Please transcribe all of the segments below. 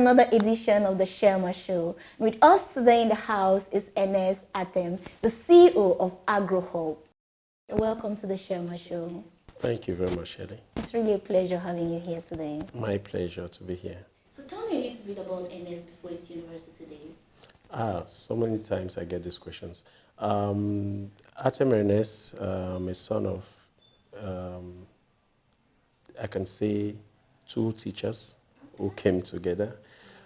another edition of the Sherma Show. With us today in the house is Ernest Atem, the CEO of AgroHub. Welcome to the Sherma Show. Thank you very much, Shelley. It's really a pleasure having you here today. My pleasure to be here. So tell me a little bit about Ernest before his university days. So many times I get these questions. Atem Ernest, a son of, I can say, two teachers who came together.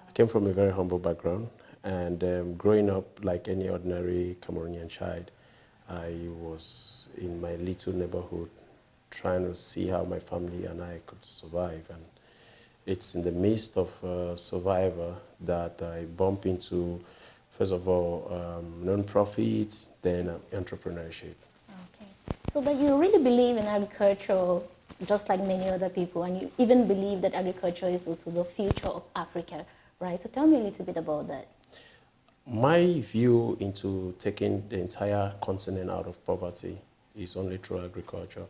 I came from a very humble background, and growing up like any ordinary Cameroonian child, I was in my little neighborhood trying to see how my family and I could survive. And it's in the midst of survivor that I bump into, first of all, non-profits, then entrepreneurship. Okay. So, but you really believe in agriculture just like many other people, and you even believe that agriculture is also the future of Africa, right? So tell me a little bit about that. My view into taking the entire continent out of poverty is only through agriculture.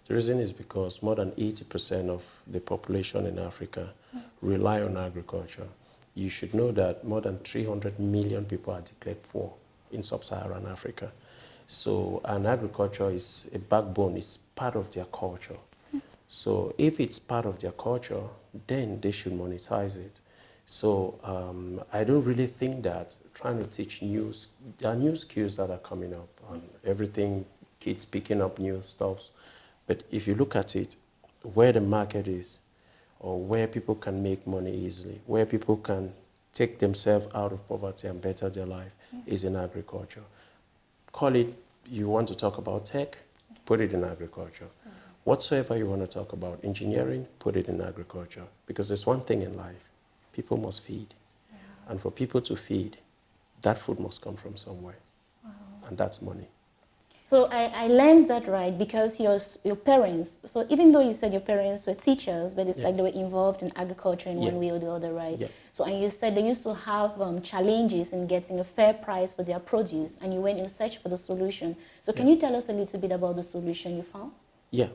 The reason is because more than 80% of the population in Africa rely on agriculture. You should know that more than 300 million people are declared poor in sub-Saharan Africa. So, and agriculture is a backbone, it's part of their culture. So if it's part of their culture, then they should monetize it. So I don't really think that trying to teach there are new skills that are coming up, and everything, kids picking up new stuff. But if you look at it, where the market is, or where people can make money easily, where people can take themselves out of poverty and better their life, is in agriculture. Call it, you want to talk about tech, put it in agriculture. Whatsoever you want to talk about, engineering, put it in agriculture. Because there's one thing in life, people must feed. Yeah. And for people to feed, that food must come from somewhere. Wow. And that's money. So I learned that right because your parents, so even though you said your parents were teachers, but it's like they were involved in agriculture in one way or the other, right? Yeah. So, and you said they used to have challenges in getting a fair price for their produce, and you went in search for the solution. So can you tell us a little bit about the solution you found? Yeah,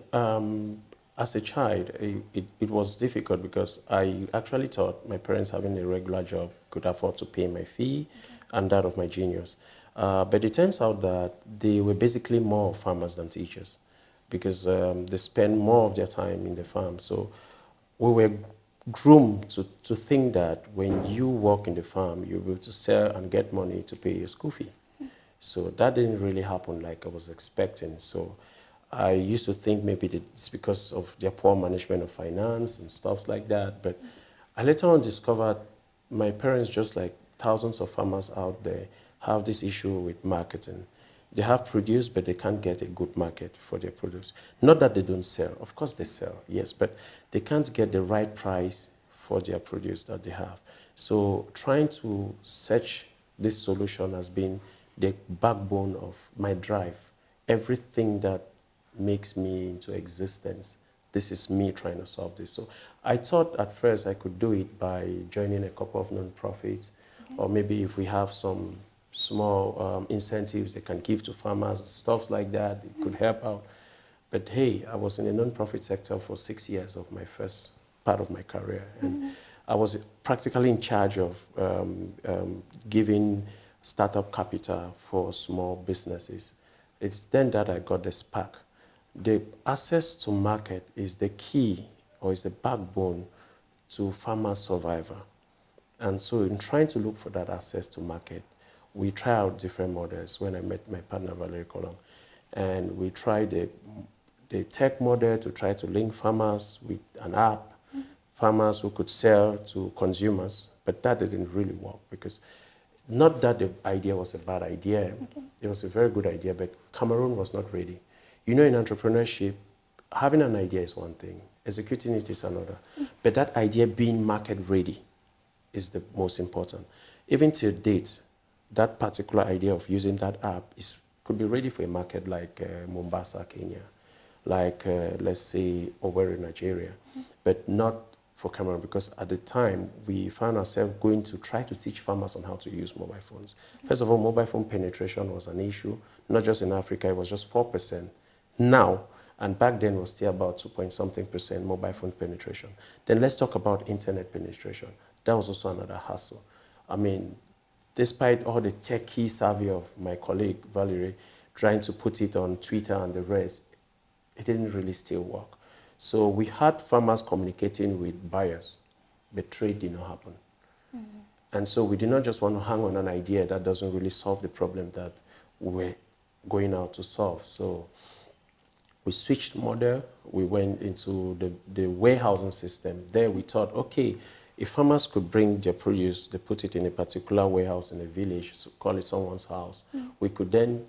as a child, it was difficult because I actually thought my parents having a regular job could afford to pay my fee and that of my juniors. But it turns out that they were basically more farmers than teachers because they spend more of their time in the farm. So we were groomed to think that when you work in the farm, you'll be able to sell and get money to pay your school fee. So that didn't really happen like I was expecting. So I used to think maybe it's because of their poor management of finance and stuff like that. But I later on discovered my parents, just like thousands of farmers out there, have this issue with marketing. They have produce, but they can't get a good market for their produce. Not that they don't sell. Of course they sell, yes, but they can't get the right price for their produce that they have. So trying to search this solution has been the backbone of my drive. Everything that makes me into existence, this is me trying to solve this. So I thought at first I could do it by joining a couple of non-profits, or maybe if we have some small incentives they can give to farmers, stuff like that, it could help out. But hey, I was in the non-profit sector for 6 years of my first part of my career. And I was practically in charge of giving startup capital for small businesses. It's then that I got the spark. The access to market is the key, or is the backbone to farmer survival. And so in trying to look for that access to market, we try out different models. When I met my partner, Valerie Colon, and we tried the tech model to try to link farmers with an app, farmers who could sell to consumers, but that didn't really work because not that the idea was a bad idea. It was a very good idea, but Cameroon was not ready. You know, in entrepreneurship, having an idea is one thing, executing it is another. But that idea being market ready is the most important. Even to date, that particular idea of using that app could be ready for a market like Mombasa, Kenya, like let's say Owerri, Nigeria, but not for Cameroon, because at the time we found ourselves going to try to teach farmers on how to use mobile phones. First of all, mobile phone penetration was an issue, not just in Africa, it was just 4%. Now, and back then was still about 2 point something percent mobile phone penetration. Then let's talk about internet penetration. That was also another hassle. I mean, despite all the techie savvy of my colleague, Valerie, trying to put it on Twitter and the rest, it didn't really still work. So we had farmers communicating with buyers, but trade did not happen. And so we did not just want to hang on an idea that doesn't really solve the problem that we're going out to solve. So we switched model. We went into the warehousing system. There we thought, okay, if farmers could bring their produce, they put it in a particular warehouse in a village, so call it someone's house. We could then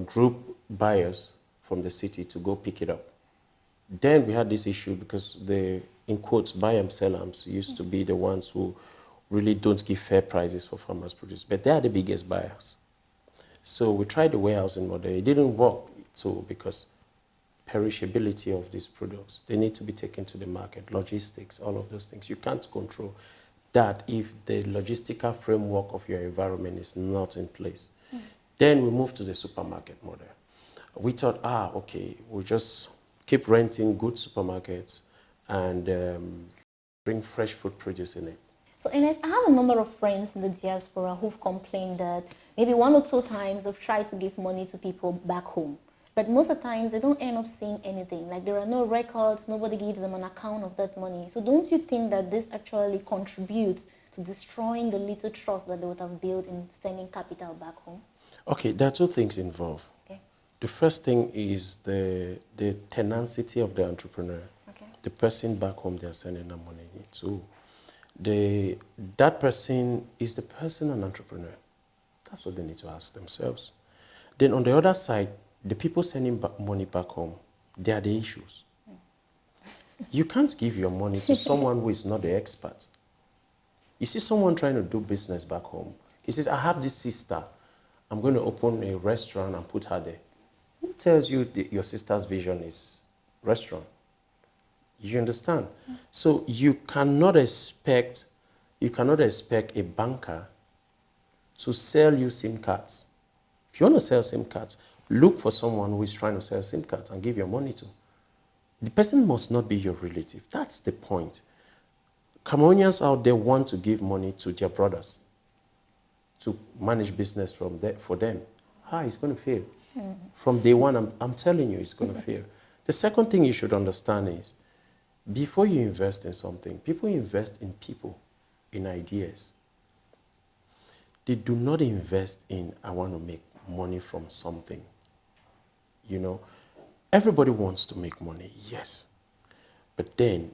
group buyers from the city to go pick it up. Then we had this issue because the, in quotes, buy-em, sell-ems used to be the ones who really don't give fair prices for farmers' produce, but they are the biggest buyers. So we tried the warehousing model. It didn't work too because perishability of these products, they need to be taken to the market, logistics, all of those things. You can't control that if the logistical framework of your environment is not in place. Then we moved to the supermarket model. We thought, okay, we'll just keep renting good supermarkets and bring fresh food produce in it. So, Ines, I have a number of friends in the diaspora who've complained that maybe 1 or 2 times they've tried to give money to people back home. But most of the times they don't end up seeing anything. Like there are no records, nobody gives them an account of that money. So don't you think that this actually contributes to destroying the little trust that they would have built in sending capital back home? Okay, there are 2 things involved. Okay. The first thing is the tenacity of the entrepreneur. Okay. The person back home they're sending the money to. That person, is the person an entrepreneur? That's what they need to ask themselves. Then on the other side, the people sending money back home, they are the issues. You can't give your money to someone who is not the expert. You see someone trying to do business back home. He says, I have this sister. I'm going to open a restaurant and put her there. Who tells you your sister's vision is restaurant? You understand? So you cannot expect a banker to sell you SIM cards. If you want to sell SIM cards, look for someone who is trying to sell SIM cards and give your money to. The person must not be your relative. That's the point. Cameroonians out there want to give money to their brothers to manage business for them. It's going to fail. From day one, I'm telling you, it's going to fail. The second thing you should understand is, before you invest in something, people invest in people, in ideas. They do not invest in, I want to make money from something. You know, everybody wants to make money, yes. But then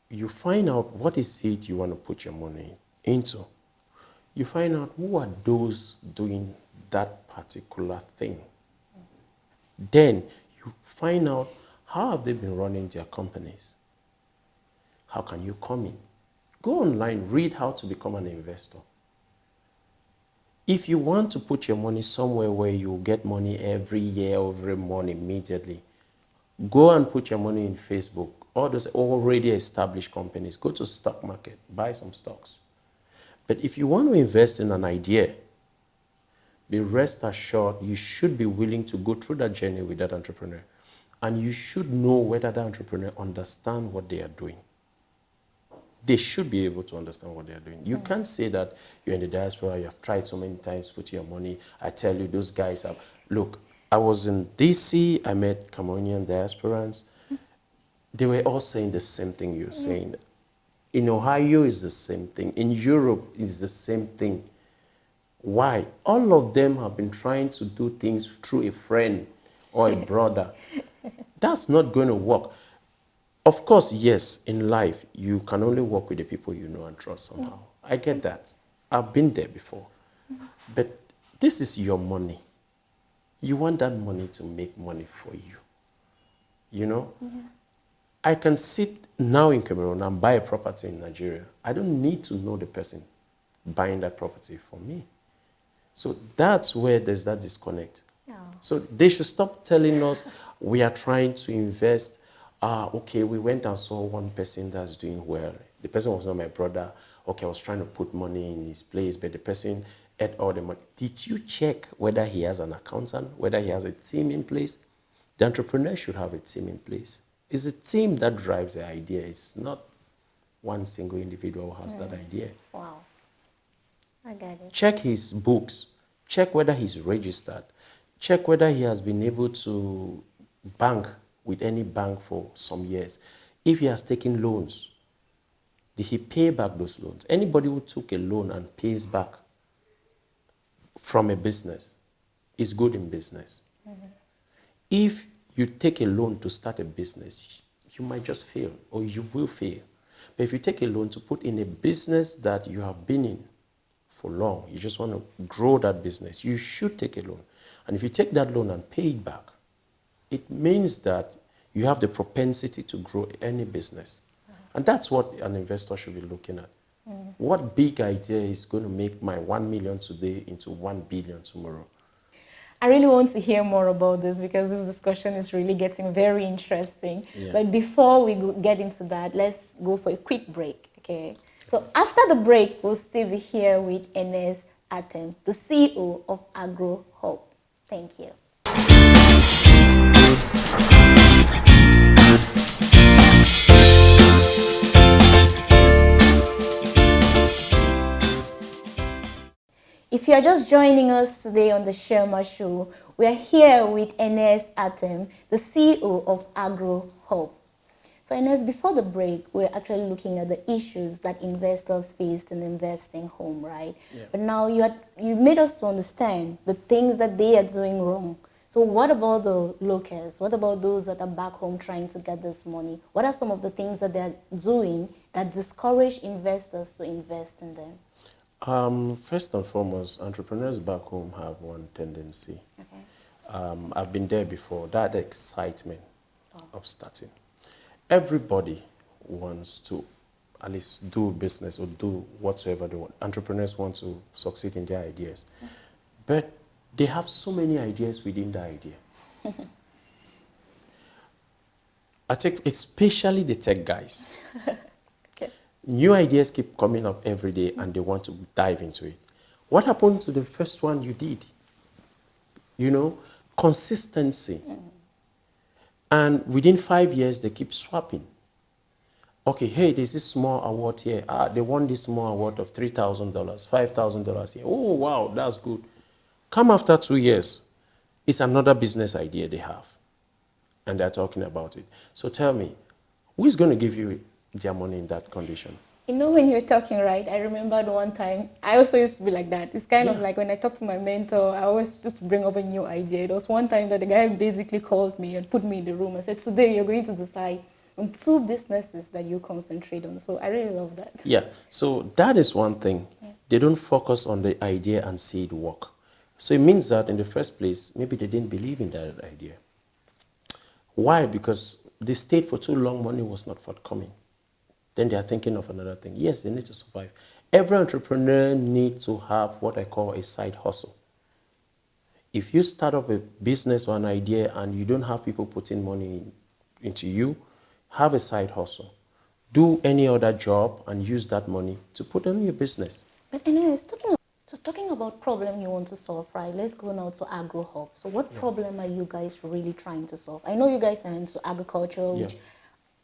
you find out what is it you want to put your money into. You find out who are those doing that particular thing. Then you find out how have they been running their companies. How can you come in? Go online, read how to become an investor. If you want to put your money somewhere where you get money every year, every month immediately, go and put your money in Facebook. All those already established companies. Go to stock market, buy some stocks. But if you want to invest in an idea, be rest assured you should be willing to go through that journey with that entrepreneur. And you should know whether that entrepreneur understands what they are doing. They should be able to understand what they are doing. You can't say that you're in the diaspora, you have tried so many times to put your money. I tell you, those guys have... Look, I was in DC, I met Cameroonian diasporans. They were all saying the same thing you're saying. In Ohio, it's the same thing. In Europe, it's the same thing. Why? All of them have been trying to do things through a friend or a brother. That's not going to work. Of course, yes, in life, you can only work with the people you know and trust somehow. I get that. I've been there before. But this is your money. You want that money to make money for you. You know? I can sit now in Cameroon and buy a property in Nigeria. I don't need to know the person buying that property for me. So that's where there's that disconnect. So they should stop telling us we are trying to invest. Okay, we went and saw one person that's doing well. The person was not my brother. Okay, I was trying to put money in his place, but the person ate all the money. Did you check whether he has an accountant, whether he has a team in place? The entrepreneur should have a team in place. It's a team that drives the idea. It's not one single individual who has that idea. Wow. I get it. Check his books. Check whether he's registered. Check whether he has been able to bank with any bank for some years. If he has taken loans, did he pay back those loans? Anybody who took a loan and pays back from a business is good in business. If you take a loan to start a business, you might just fail, or you will fail. But if you take a loan to put in a business that you have been in for long, you just want to grow that business, you should take a loan. And if you take that loan and pay it back, it means that you have the propensity to grow any business. And that's what an investor should be looking at. What big idea is going to make my 1 million today into 1 billion tomorrow? I really want to hear more about this because this discussion is really getting very interesting. Yeah. But before we get into that, let's go for a quick break, okay? So after the break, we'll still be here with ngos Atem, the CEO of Agro Hub. Thank you. If you are just joining us today on the Sherma Show, we are here with ngos Atem, the CEO of Agro Hub. So ngos, before the break, we're actually looking at the issues that investors face in investing home, right? Yeah. But now you made us to understand the things that they are doing wrong. So what about the locals? What about those that are back home trying to get this money? What are some of the things that they're doing that discourage investors to invest in them? First and foremost, entrepreneurs back home have one tendency. Okay. I've been there before, that excitement of starting. Everybody wants to at least do business or do whatsoever they want. Entrepreneurs want to succeed in their ideas. But they have so many ideas within the idea. I think especially the tech guys. Okay. New ideas keep coming up every day and they want to dive into it. What happened to the first one you did? You know, consistency. And within 5 years, they keep swapping. Okay, hey, there's this small award here. They won this small award of $3,000, $5,000 here. Oh, wow, that's good. Come after 2 years, it's another business idea they have. And they're talking about it. So tell me, who is going to give you their money in that condition? You know, when you're talking, right, I remembered one time, I also used to be like that. It's kind of like when I talk to my mentor, I always just bring up a new idea. There was one time that the guy basically called me and put me in the room and said, today you're going to decide on 2 businesses that you concentrate on. So I really love that. Yeah, so that is one thing. Yeah. They don't focus on the idea and see it work. So it means that in the first place, maybe they didn't believe in that idea. Why? Because they stayed for too long, money was not forthcoming. Then they are thinking of another thing. Yes, they need to survive. Every entrepreneur needs to have what I call a side hustle. If you start up a business or an idea and you don't have people putting money into you, have a side hustle. Do any other job and use that money to put on your business. But anyways, talking about problem you want to solve, right? Let's go now to Agro Hub. So what problem are you guys really trying to solve? I know you guys are into agriculture, which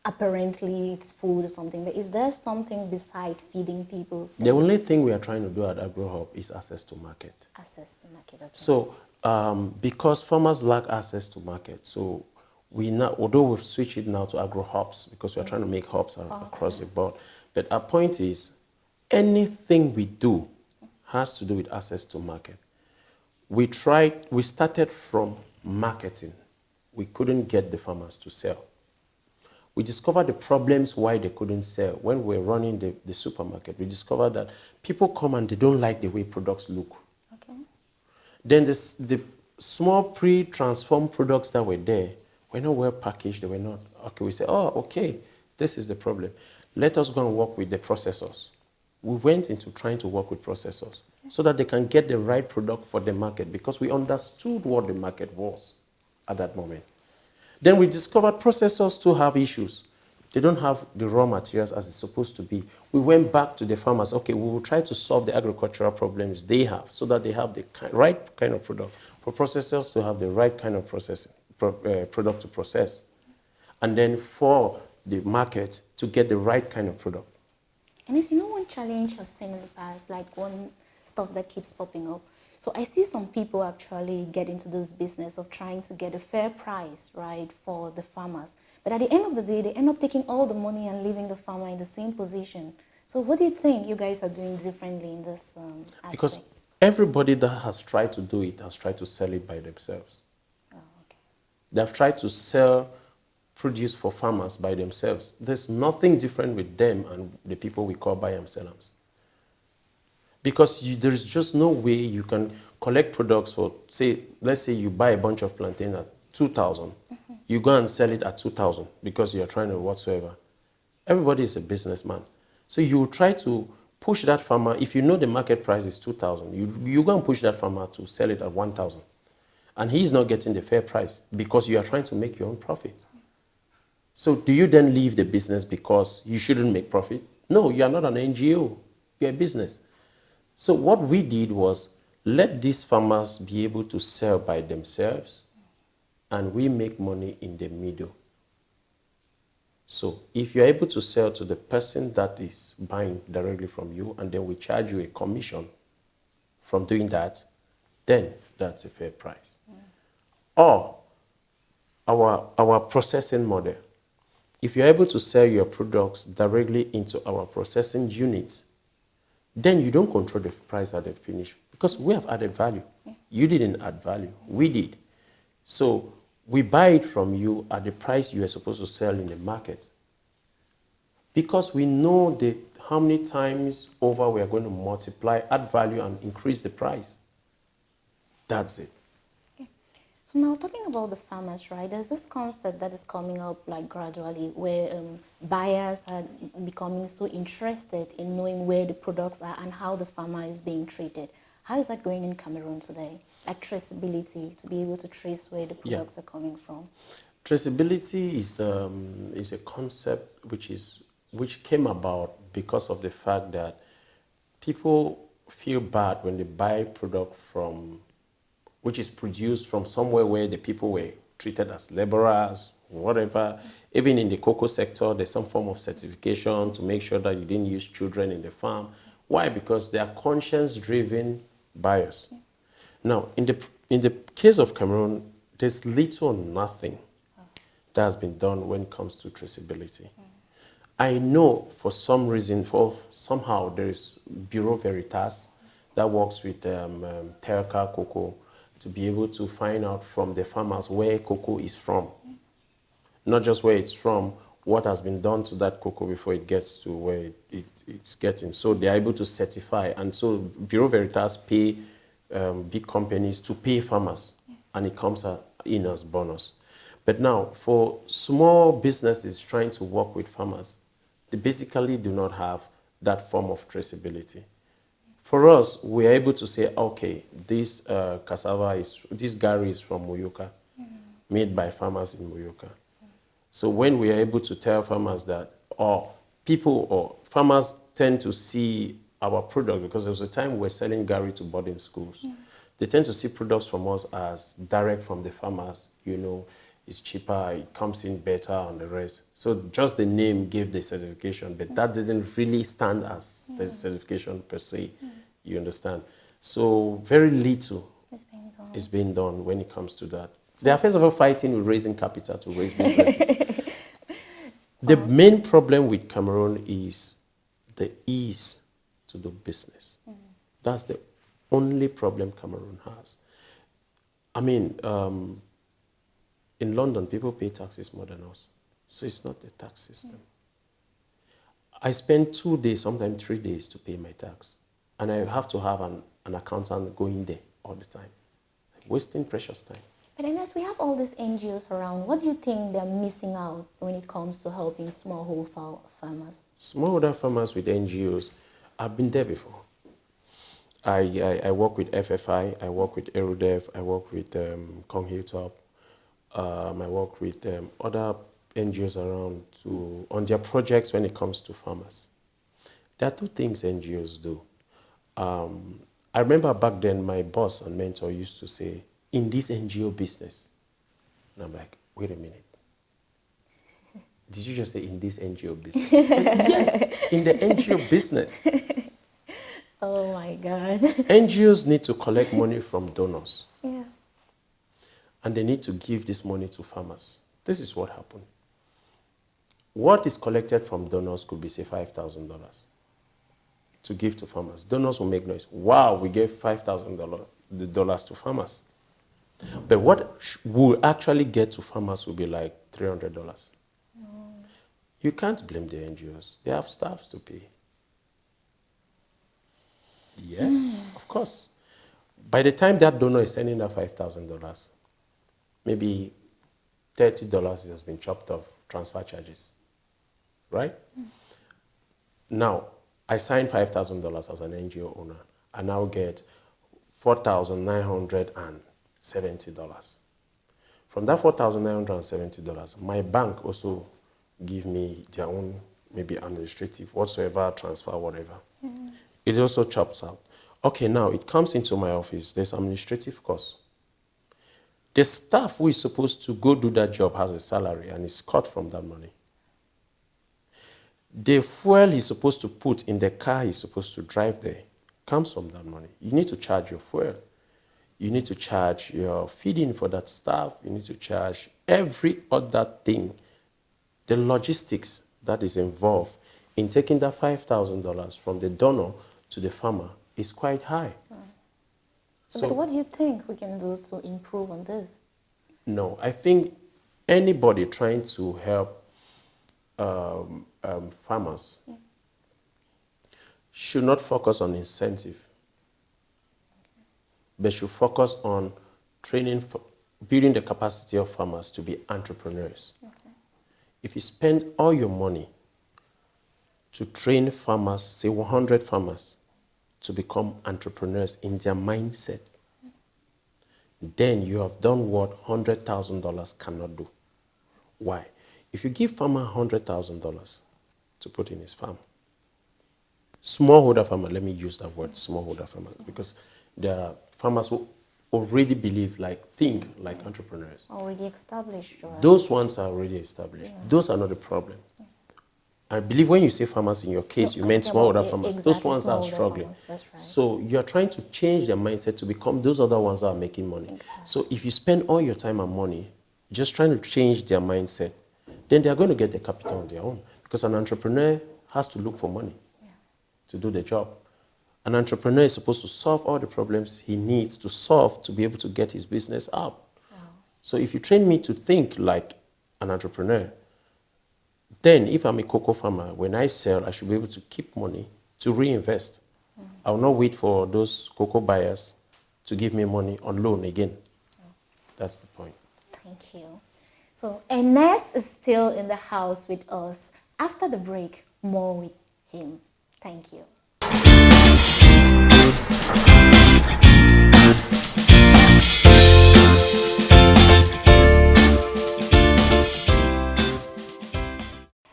apparently it's food or something, but is there something beside feeding people? The only thing we are trying to do at Agro Hub is access to market. Access to market, okay. So because farmers lack access to market, so we now, although we've switched it now to Agro Hubs because we are trying to make hubs across the board, but our point is anything we do has to do with access to market. We started from marketing. We couldn't get the farmers to sell. We discovered the problems why they couldn't sell. When we were running the supermarket, we discovered that people come and they don't like the way products look. Okay. Then the small pre-transformed products that were there were not well packaged, they were not. Okay, we said, oh, okay, this is the problem. Let us go and work with the processors. We went into trying to work with processors so that they can get the right product for the market because we understood what the market was at that moment. Then we discovered processors too have issues. They don't have the raw materials as it's supposed to be. We went back to the farmers. Okay, we will try to solve the agricultural problems they have so that they have the right kind of product. For processors to have the right kind of product to process. And then for the market to get the right kind of product. And as you know, one challenge I've seen in the past, like one stuff that keeps popping up. So I see some people actually get into this business of trying to get a fair price, right, for the farmers. But at the end of the day, they end up taking all the money and leaving the farmer in the same position. So what do you think you guys are doing differently in this Because aspect? everybody that has tried to do it has tried to sell it by themselves. Oh, okay. They've tried to sell produce for farmers by themselves. There's nothing different with them and the people we call buy and sellers. Because there is just no way you can collect products for, say, let's say you buy a bunch of plantain at 2,000. You go and sell it at 2,000 because you're trying to whatsoever. Everybody is a businessman. So you try to push that farmer. If you know the market price is 2,000, you go and push that farmer to sell it at 1,000. And he's not getting the fair price because you are trying to make your own profit. So do you then leave the business because you shouldn't make profit? No, you are not an NGO. You're a business. So what we did was let these farmers be able to sell by themselves and we make money in the middle. So if you're able to sell to the person that is buying directly from you and then we charge you a commission from doing that, then that's a fair price. Or our processing model. If you're able to sell your products directly into our processing units, then you don't control the price at the finish because we have added value. Yeah. You didn't add value. We did. So we buy it from you at the price you are supposed to sell in the market. Because we know how many times over we are going to multiply, add value, and increase the price. That's it. Okay. So now talking about the farmers, right, there's this concept that is coming up like gradually where buyers are becoming so interested in knowing where the products are and how the farmer is being treated. How is that going in Cameroon today? Like traceability, to be able to trace where the products are coming from. Traceability is a concept which came about because of the fact that people feel bad when they buy product which is produced from somewhere where the people were treated as laborers, whatever. Even in the cocoa sector, there's some form of certification to make sure that you didn't use children in the farm. Why? Because they are conscience-driven buyers. Now, in the case of Cameroon, there's little or nothing that has been done when it comes to traceability. I know for some reason, somehow there is Bureau Veritas that works with Terca Cocoa to be able to find out from the farmers where cocoa is from. Not just where it's from, what has been done to that cocoa before it gets to where it's getting. So they're able to certify. And so Bureau Veritas pay big companies to pay farmers, and it comes in as bonus. But now, for small businesses trying to work with farmers, they basically do not have that form of traceability. For us, we are able to say, okay, this this gari is from Muyoka, made by farmers in Muyoka. So when we are able to tell farmers that, farmers tend to see our product, because there was a time we were selling gari to boarding schools. They tend to see products from us as direct from the farmers, it's cheaper, it comes in better on the rest. So just the name gave the certification, but that didn't really stand as the certification per se, you understand? So very little is being done when it comes to that. They are first of all fighting with raising capital to raise businesses. The main problem with Cameroon is the ease to do business. That's the only problem Cameroon has. I mean, in London, people pay taxes more than us. So it's not the tax system. I spend 2 days, sometimes 3 days to pay my tax. And I have to have an accountant going there all the time. Wasting precious time. But then as we have all these NGOs around, what do you think they're missing out when it comes to helping smallholder farmers? Smallholder farmers with NGOs, I've been there before. I work with FFI, I work with Aerodev, I work with Kong Hilltop. I work with other NGOs around on their projects when it comes to farmers. There are 2 things NGOs do. I remember back then my boss and mentor used to say, in this NGO business, and I'm like, wait a minute. Did you just say in this NGO business? Yes, in the NGO business. Oh my God. NGOs need to collect money from donors. Yeah. And they need to give this money to farmers. This is what happened. What is collected from donors could be, say, $5,000 to give to farmers. Donors will make noise. Wow, we gave $5,000 to farmers. But what will actually get to farmers will be like $300. You can't blame the NGOs. They have staffs to pay. Yes, of course. By the time that donor is sending that $5,000, maybe $30 has been chopped off transfer charges, right? Now, I signed $5,000 as an NGO owner. I now get $4,970. From that $4,970, my bank also give me their own, maybe administrative, whatsoever, transfer, whatever. It also chops out. Okay, now it comes into my office. There's administrative costs. The staff who is supposed to go do that job has a salary and is cut from that money. The fuel he's supposed to put in the car he's supposed to drive there comes from that money. You need to charge your fuel. You need to charge your feeding for that staff. You need to charge every other thing. The logistics that is involved in taking that $5,000 from the donor to the farmer is quite high. So, but what do you think we can do to improve on this? No, I think anybody trying to help farmers should not focus on incentive, but should focus on training, building the capacity of farmers to be entrepreneurs. Okay. If you spend all your money to train farmers, say 100 farmers, to become entrepreneurs in their mindset, then you have done what $100,000 cannot do. Why? If you give farmer $100,000 to put in his farm, smallholder farmer, let me use that word, smallholder farmer, because there are farmers who already think like entrepreneurs. Already established, right? Those ones are already established. Yeah. Those are not the problem. Yeah. I believe when you say farmers in your case, you meant smallholder farmers. Exactly, those ones are struggling. That's right. So you are trying to change their mindset to become those other ones that are making money. Exactly. So if you spend all your time and money just trying to change their mindset, then they are going to get the capital on their own. Because an entrepreneur has to look for money to do the job. An entrepreneur is supposed to solve all the problems he needs to solve to be able to get his business up. Wow. So if you train me to think like an entrepreneur, then if I'm a cocoa farmer, when I sell, I should be able to keep money to reinvest. I will not wait for those cocoa buyers to give me money on loan again. That's the point. Thank you. So Ernest is still in the house with us. After the break, more with him. Thank you.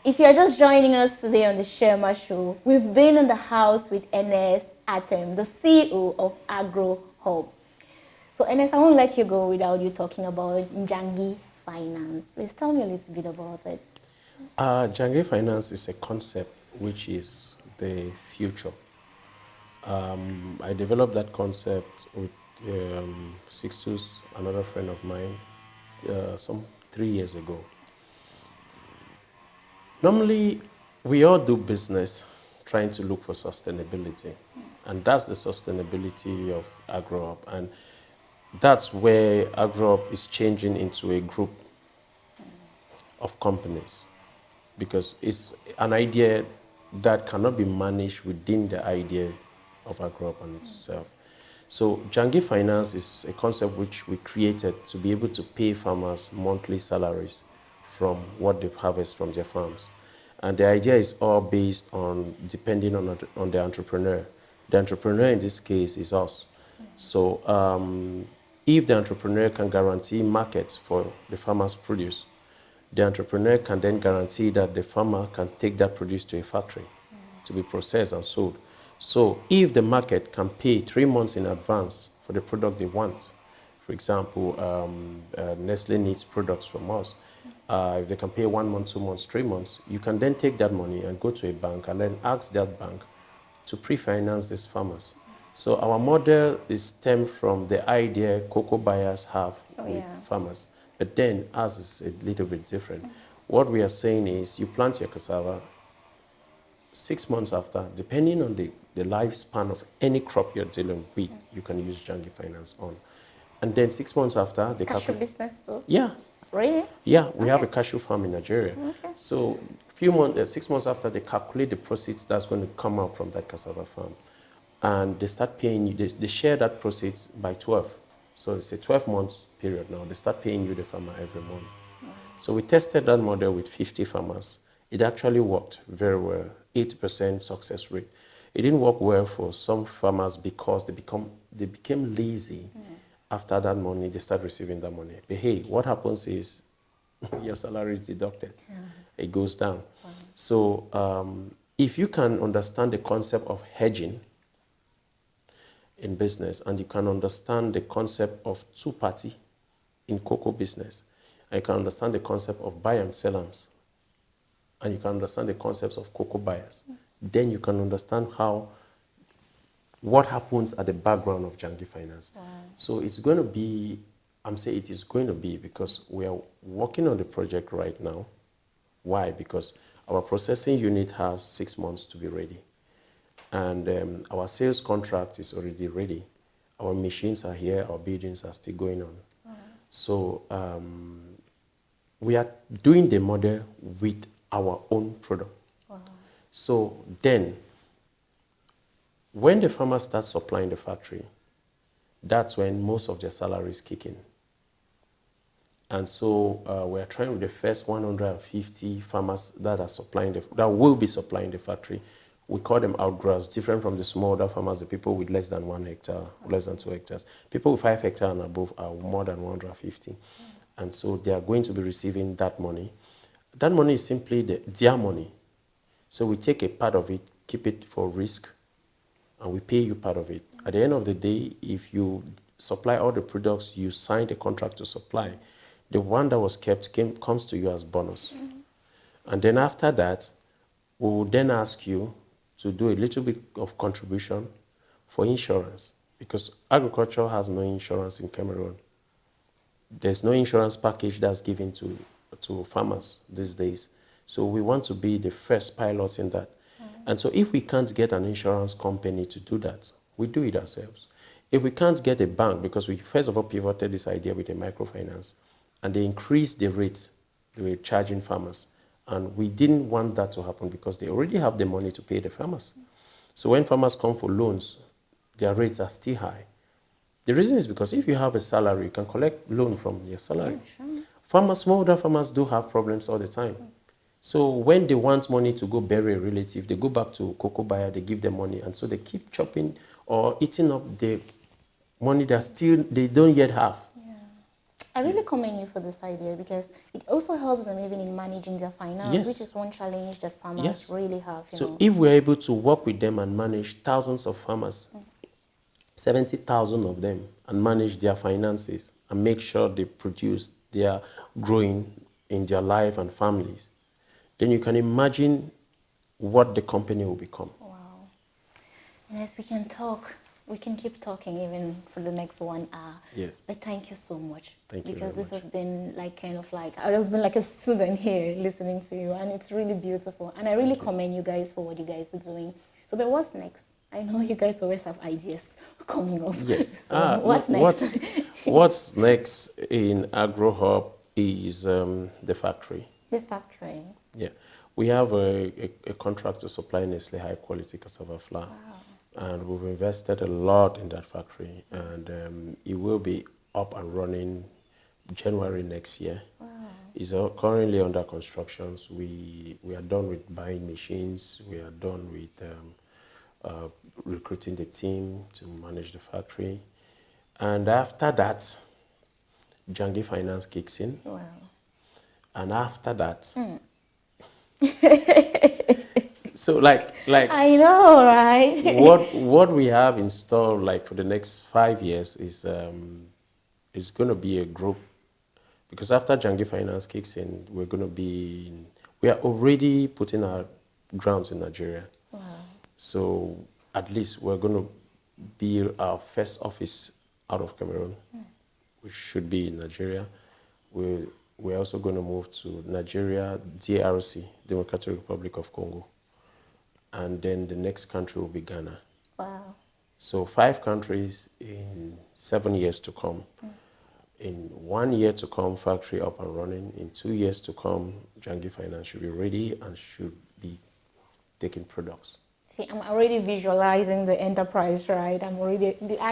If you're just joining us today on the Sherma Show, we've been in the house with Ernest Atem, the CEO of Agro Hub. So Ernest, I won't let you go without you talking about Django Finance. Please tell me a little bit about it. Django Finance is a concept which is the future. I developed that concept with Sixtus, another friend of mine, some 3 years ago. Normally, we all do business trying to look for sustainability. And that's the sustainability of AgroHub. And that's where AgroHub is changing into a group of companies. Because it's an idea that cannot be managed within the idea of AgroHub on itself. So Django Finance is a concept which we created to be able to pay farmers monthly salaries from what they harvest from their farms. And the idea is all based on depending on the entrepreneur. The entrepreneur in this case is us. So if the entrepreneur can guarantee markets for the farmer's produce, the entrepreneur can then guarantee that the farmer can take that produce to a factory to be processed and sold. So if the market can pay 3 months in advance for the product they want, for example, Nestle needs products from us, if they can pay 1 month, 2 months, 3 months, you can then take that money and go to a bank and then ask that bank to pre-finance these farmers. So our model is stemmed from the idea cocoa buyers have with farmers. But then ours is a little bit different. What we are saying is you plant your cassava, 6 months after, depending on the lifespan of any crop you're dealing with, you can use Django Finance on. And then 6 months after, the cashew business too? Yeah. Really? Yeah, we have a cashew farm in Nigeria. Okay. So 6 months after, they calculate the proceeds that's going to come out from that cassava farm. And they start paying you, they share that proceeds by 12. So it's a 12 months period now. They start paying you, the farmer, every month. So we tested that model with 50 farmers. It actually worked very well, 80% success rate. It didn't work well for some farmers because they became lazy. After that money, they start receiving that money. But hey, what happens is your salary is deducted. It goes down. So if you can understand the concept of hedging in business, and you can understand the concept of two-party in cocoa business, and you can understand the concept of buy and sellers, and you can understand the concepts of cocoa buyers, then you can understand what happens at the background of Django Finance. So it's going to be, I'm saying it is going to be, because we are working on the project right now. Why? Because our processing unit has 6 months to be ready. And our sales contract is already ready. Our machines are here, our buildings are still going on. So we are doing the model with our own product. So then, when the farmer starts supplying the factory, that's when most of their salaries kick in. And so we're trying with the first 150 farmers that will be supplying the factory. We call them outgrowers, different from the smaller farmers, the people with less than 1 hectare, less than 2 hectares. People with 5 hectares and above are more than 150. And so they are going to be receiving that money. That money is simply their money. So we take a part of it, keep it for risk, and we pay you part of it. At the end of the day, if you supply all the products you signed a contract to supply, the one that was kept comes to you as bonus. And then after that, we will then ask you to do a little bit of contribution for insurance, because agriculture has no insurance in Cameroon. There's no insurance package that's given to farmers these days. So we want to be the first pilot in that. And so if we can't get an insurance company to do that, we do it ourselves. If we can't get a bank, because we first of all pivoted this idea with a microfinance, and they increased the rates they were charging farmers. And we didn't want that to happen because they already have the money to pay the farmers. So when farmers come for loans, their rates are still high. The reason is because if you have a salary, you can collect loan from your salary. Farmers, smallholder farmers do have problems all the time. So when they want money to go bury a relative, they go back to cocoa buyer, they give them money, and so they keep chopping or eating up the money that they don't yet have. I really commend you for this idea, because it also helps them even in managing their finance, which is one challenge that farmers really have. So if we're able to work with them and manage thousands of farmers, 70,000 of them, and manage their finances and make sure they are growing in their life and families, then you can imagine what the company will become. Wow. And as we can keep talking even for the next 1 hour. Yes. But thank you so much. Thank you. Because this has been I have been like a student here listening to you, and it's really beautiful. And I really commend you guys for what you guys are doing. So, but what's next? I know you guys always have ideas coming up. Yes. So what's next? What's next in AgroHub is the factory. The factory. Yeah. We have a contract to supply Nestle high quality cassava flour. Wow. And we've invested a lot in that factory, and it will be up and running January next year. Wow. It's currently under construction. We are done with buying machines. We are done with recruiting the team to manage the factory. And after that, Django Finance kicks in. Wow. And after that, so like I know, right? what we have in store for the next 5 years is going to be a group Because after Django Finance kicks in, we are already putting our grounds in Nigeria. Wow. So at least we're going to build our first office out of Cameroon, which should be in Nigeria. We're also going to move to Nigeria, DRC, Democratic Republic of Congo. And then the next country will be Ghana. Wow. So 5 countries in 7 years to come. In 1 year to come, factory up and running. In 2 years to come, Django Finance should be ready and should be taking products. See, I'm already visualizing the enterprise, right? I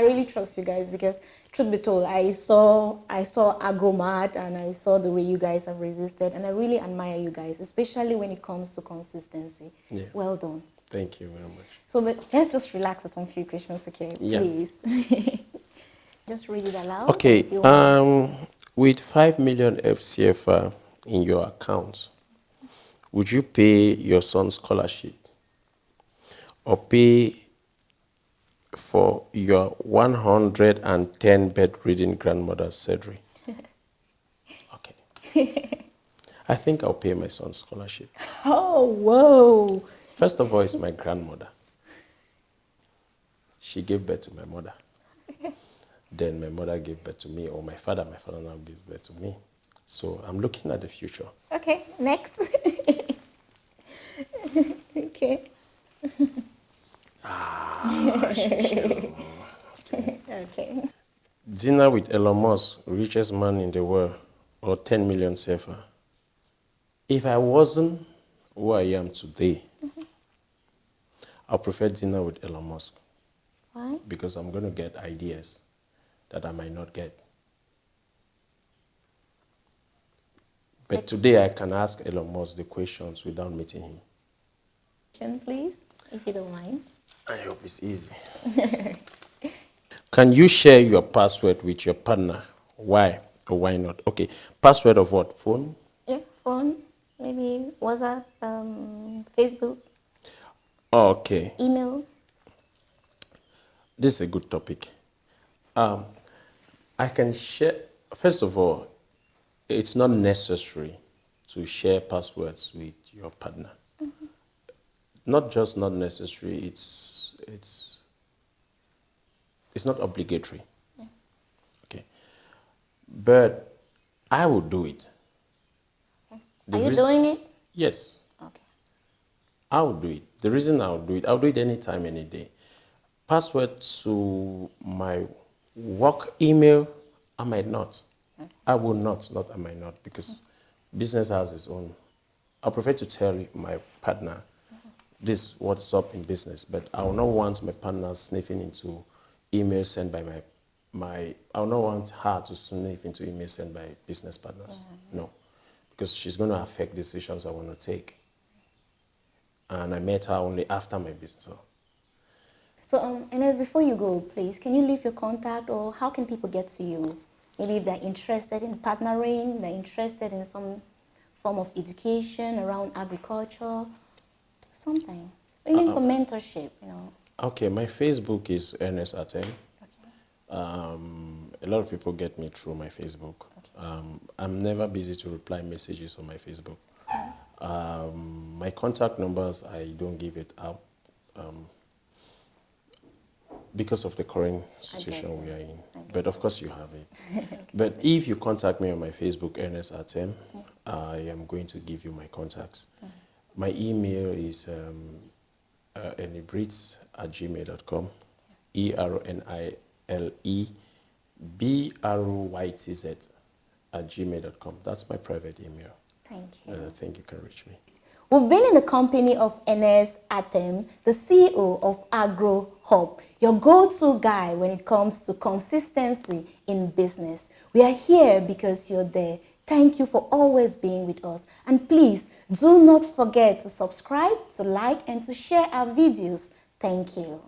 really trust you guys because, truth be told, I saw Agromat and I saw the way you guys have resisted, and I really admire you guys, especially when it comes to consistency. Yeah. Well done. Thank you very much. So let's just relax with some few questions, okay? Yeah. Please. Just read it aloud. Okay. With 5 million FCFR in your account, would you pay your son's scholarship or pay for your 110 bedridden grandmother's surgery? Okay. I think I'll pay my son's scholarship. Oh, whoa. First of all, it's my grandmother. She gave birth to my mother. Then my mother gave birth to me, or my father now gives birth to me. So I'm looking at the future. Okay, next. Okay. Okay. Okay. Dinner with Elon Musk, richest man in the world, or 10 million safer. If I wasn't who I am today, I prefer dinner with Elon Musk. Why? Because I'm going to get ideas that I might not get. But today I can ask Elon Musk the questions without meeting him. Please, if you don't mind. I hope it's easy. Can you share your password with your partner? Why or why not? Okay, password of what? Phone? Yeah, phone, maybe WhatsApp, Facebook. Okay. Email. This is a good topic. I can share, first of all, it's not necessary to share passwords with your partner. Not just not necessary, it's not obligatory. Yeah. Okay. But I would do it. Okay. Are you doing it? Yes. Okay. I would do it. The reason I would do it, I'll do it anytime, any day. Password to my work email, I might not. Okay. I will not I might not, because business has its own. I prefer to tell my partner this what's up in business, but I will not want my partner sniffing into emails sent by I will not want her to sniff into emails sent by business partners. No, because she's going to affect decisions I want to take. And I met her only after my business. So, Ines, before you go, please, can you leave your contact, or how can people get to you? Maybe if they're interested in partnering, they're interested in some form of education around agriculture, something. Even for mentorship, you know. Okay, my Facebook is Ernest Atem. Okay. A lot of people get me through my Facebook. Okay. I'm never busy to reply messages on my Facebook. My contact numbers, I don't give it out because of the current situation we are in. But of course you have it. But if you contact me on my Facebook, Ernest Atem, I am going to give you my contacts. My email is enibrits@gmail.com, ERNILEBRYTZ@gmail.com. That's my private email. Thank you. I think you can reach me. We've been in the company of Ernest Atem, the CEO of Agro Hub, your go-to guy when it comes to consistency in business. We are here because you're there. Thank you for always being with us. And please, do not forget to subscribe, to like, and to share our videos. Thank you.